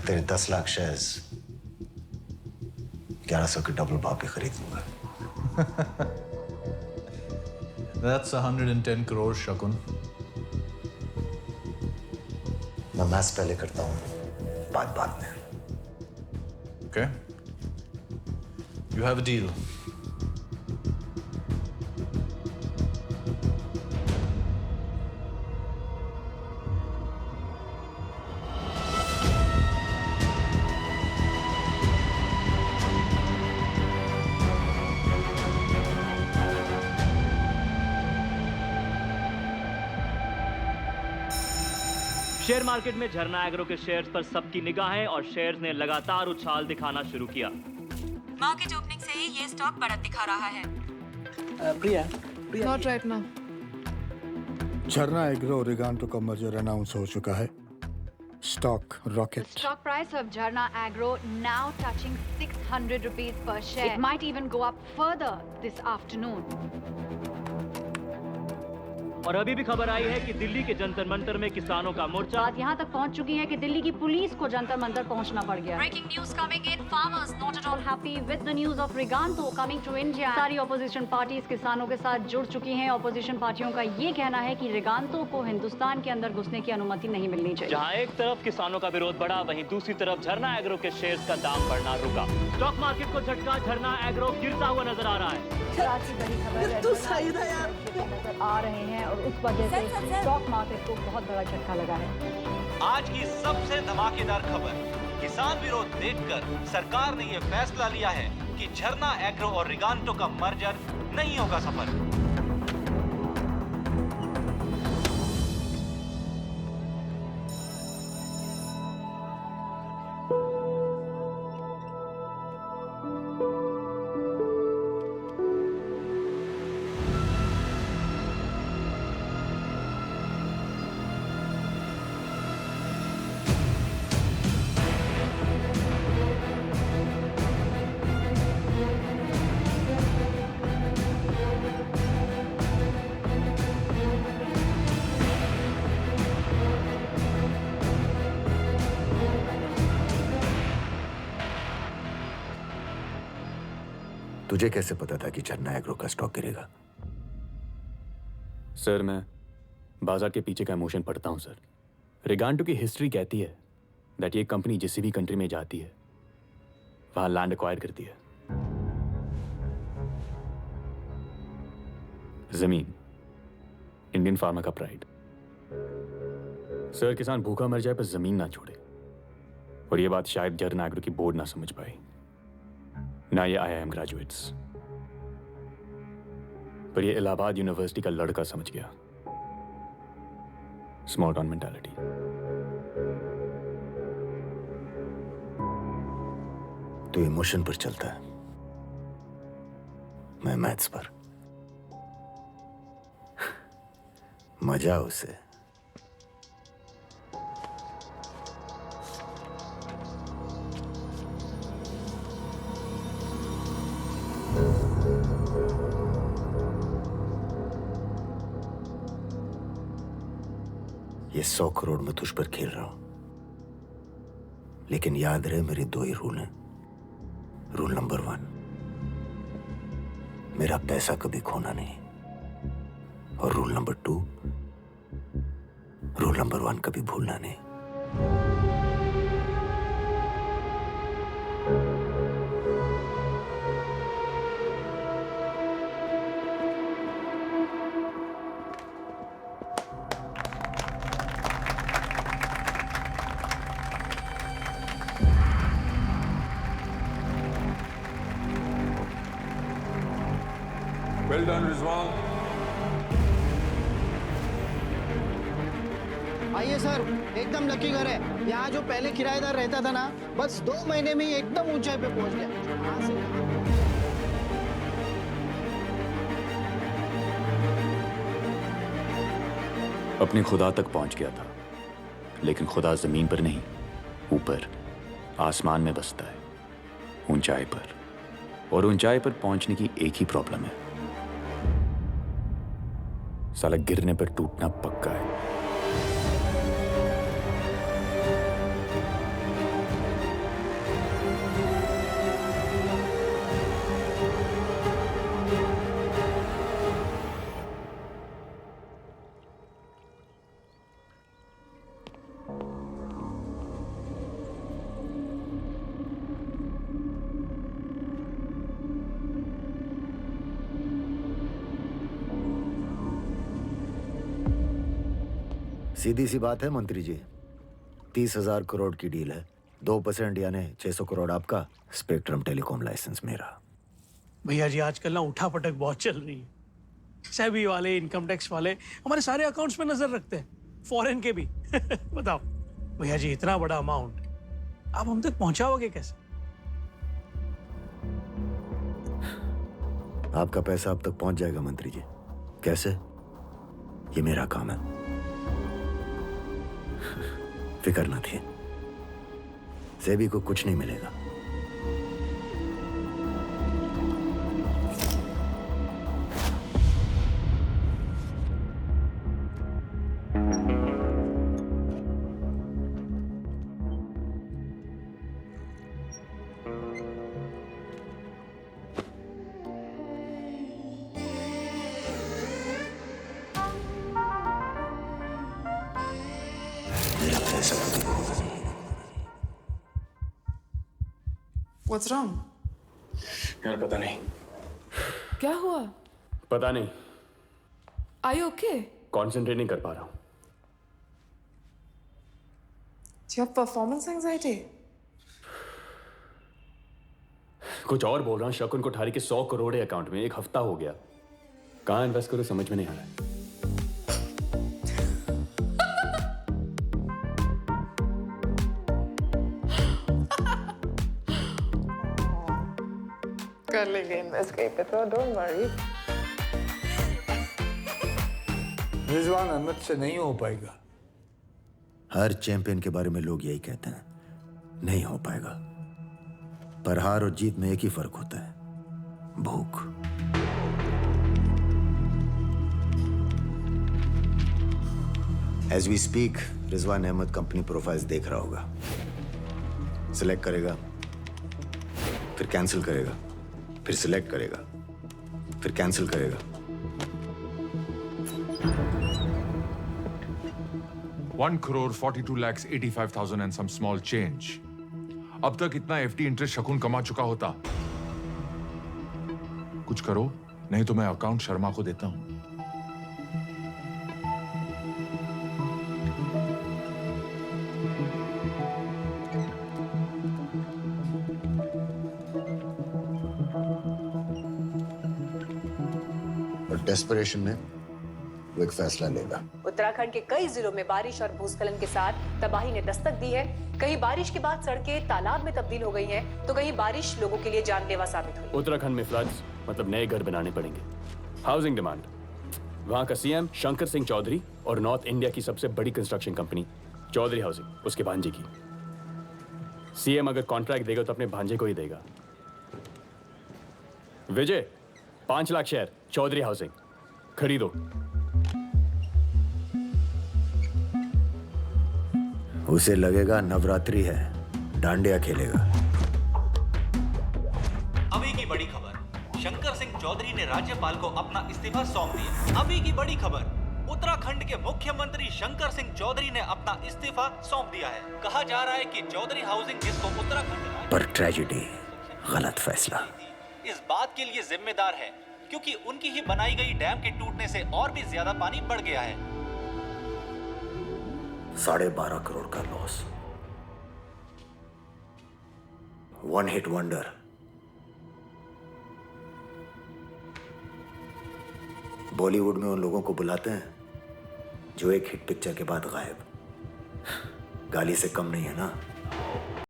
तेरे 10 लाख शेयर्स 1100 के डबल भाव पे खरीद लूंगा। That's 110 crores, Shakun. मैं मैथ्स पहले करता हूँ, बाद में। Okay. You have a deal. Share market में झरना एग्रो के शेयर्स पर सबकी निगाहें और शेयर्स ने लगातार उछाल दिखाना शुरू किया। मार्केट ओपनिंग से ही ये स्टॉक बढ़त दिखा रहा है। प्रिया Not right now. झरना एग्रो और रिगांटो का मर्जर अनाउंस हो चुका है। Stock rocket. The stock price of Jharna Agro now touching 600 rupees per share. It might even go up further this afternoon. और अभी भी खबर आई है कि दिल्ली के जंतर मंतर में किसानों का मोर्चा बात यहाँ तक पहुँच चुकी है कि दिल्ली की पुलिस को जंतर मंतर पहुँचना पड़ गया। Breaking news coming in, farmers not at all Happy with the news of Riganto coming to India. सारी ऑपोजिशन पार्टीज किसानों के साथ जुड़ चुकी हैं। ऑपोजिशन पार्टियों का ये कहना है कि रिगांतो को हिंदुस्तान के अंदर घुसने की अनुमति नहीं मिलनी चाहिए। जहां एक तरफ किसानों का विरोध बढ़ा, वहीं दूसरी तरफ झरना एग्रो के शेयर्स का दाम बढ़ना रुका। स्टॉक मार्केट को झटका, झरना एग्रो गिरता हुआ नजर आ रहा है। तू सही था यार। नजर आ रहे हैं और उस वजह से स्टॉक मार्केट को बहुत बड़ा झटका लगा है। आज की सबसे धमाकेदार खबर, किसान विरोध देखकर सरकार ने यह फैसला लिया है कि झरना एग्रो और रिगांटो का मर्जर नहीं होगा सफल। तुझे कैसे पता था कि झरना एग्रो का स्टॉक गिरेगा? सर, मैं बाजार के पीछे का इमोशन पढ़ता हूं सर। रिगांटो की हिस्ट्री कहती है दैट ये कंपनी जिस भी कंट्री में जाती है वहां लैंड एक्वायर करती है। जमीन, इंडियन फार्मा का प्राइड। सर, किसान भूखा मर जाए पर जमीन ना छोड़े, और ये बात शायद झरना एग्रो की बोर्ड ना समझ पाई, ना ये IIM ग्रेजुएट्स, पर ये इलाहाबाद यूनिवर्सिटी का लड़का समझ गया। Small town mentality. तू इमोशन पर चलता है, मैं मैथ्स पर। मजा उसे। ये 100 करोड़ में तुझ पर खेल रहा हूं, लेकिन याद रहे मेरे 2 ही रूल हैं। रूल नंबर 1, मेरा पैसा कभी खोना नहीं, और रूल नंबर 2, रूल नंबर 1 कभी भूलना नहीं। Well done, Rizwan. आइए सर, एकदम लकी घर है। यहाँ जो पहले किराएदार रहता था ना, बस 2 महीने में ही एकदम ऊंचाई पे पहुंच गया। यहाँ से अपने खुदा तक पहुंच गया था, लेकिन खुदा जमीन पर नहीं, ऊपर आसमान में बसता है, ऊंचाई पर। और ऊंचाई पर पहुंचने की एक ही प्रॉब्लम है, साला गिरने पर टूटना पक्का है। सीधी सी बात है मंत्री जी, 30,000 करोड़ की डील है। 2% यानी 600 करोड़ आपका, स्पेक्ट्रम टेलीकॉम लाइसेंस मेरा। भैया जी आजकल ना उठा पटक बहुत चल रही है। सेबी वाले, इनकम टैक्स वाले हमारे सारे अकाउंट्स पे नजर रखते हैं, फॉरेन के भी। बताओ भैया जी, इतना बड़ा अमाउंट आप हम तक पहुंचाओगे कैसे? आपका पैसा अब तक पहुंच जाएगा मंत्री जी। कैसे? ये मेरा काम है। फिक्र ना थी, सेबी को कुछ नहीं मिलेगा। What's wrong? यार पता नहीं। क्या हुआ? पता नहीं, Are you okay? कंसंट्रेट नहीं कर पा रहा हूँ। Do you have performance anxiety? कुछ और बोल रहा हूँ। शकुन कोठारी के 100 करोड़ है अकाउंट में, 1 हफ्ता हो गया। कहाँ इन्वेस्ट करूँ समझ में नहीं आ रहा है। कर लेंगे इन्वेस्ट कहीं पे तो, डोंट वरी। रिजवान अहमद से नहीं हो पाएगा। हर चैंपियन के बारे में लोग यही कहते हैं, नहीं हो पाएगा। पर हार और जीत में एक ही फर्क होता है, भूख। As we speak Rizwan Ahmed company profiles देख रहा होगा, सिलेक्ट करेगा, फिर कैंसिल करेगा, फिर सिलेक्ट करेगा, फिर कैंसिल करेगा। 1,42,85,000 and some small change. अब तक इतना FD इंटरेस्ट शकुन कमा चुका होता। कुछ करो, नहीं तो मैं अकाउंट शर्मा को देता हूं। डेस्परेशन में वो एक फैसला लेगा। उत्तराखंड के कई जिलों में बारिश और भूस्खलन के साथ तबाही ने दस्तक दी है। कहीं बारिश के बाद सड़कें तालाब में तब्दील हो गई हैं, तो कहीं बारिश लोगों के लिए जानलेवा साबित हुई। उत्तराखंड में फ्लड्स मतलब नए घर बनाने पड़ेंगे। हाउसिंग डिमांड, वहां का सीएम शंकर सिंह चौधरी और नॉर्थ इंडिया की सबसे बड़ी कंस्ट्रक्शन कंपनी चौधरी हाउसिंग, उसके भांजे की। सीएम अगर कॉन्ट्रैक्ट देगा तो अपने भांजे को ही देगा। विजय, 5 लाख शेयर चौधरी हाउसिंग खरीदो। उसे लगेगा नवरात्रि है, डांडिया खेलेगा। अभी की बड़ी खबर, शंकर सिंह चौधरी ने राज्यपाल को अपना इस्तीफा सौंप दिया। अभी की बड़ी खबर, उत्तराखंड के मुख्यमंत्री शंकर सिंह चौधरी ने अपना इस्तीफा सौंप दिया है। कहा जा रहा है कि चौधरी हाउसिंग जिसको उत्तराखंड पर ट्रेजेडी, गलत फैसला, इस बात के लिए जिम्मेदार है क्योंकि उनकी ही बनाई गई डैम के टूटने से और भी ज्यादा पानी बढ़ गया है। 12.5 करोड़ का लॉस, 1 हिट वंडर। बॉलीवुड में उन लोगों को बुलाते हैं जो एक हिट पिक्चर के बाद गायब। गाली से कम नहीं है ना।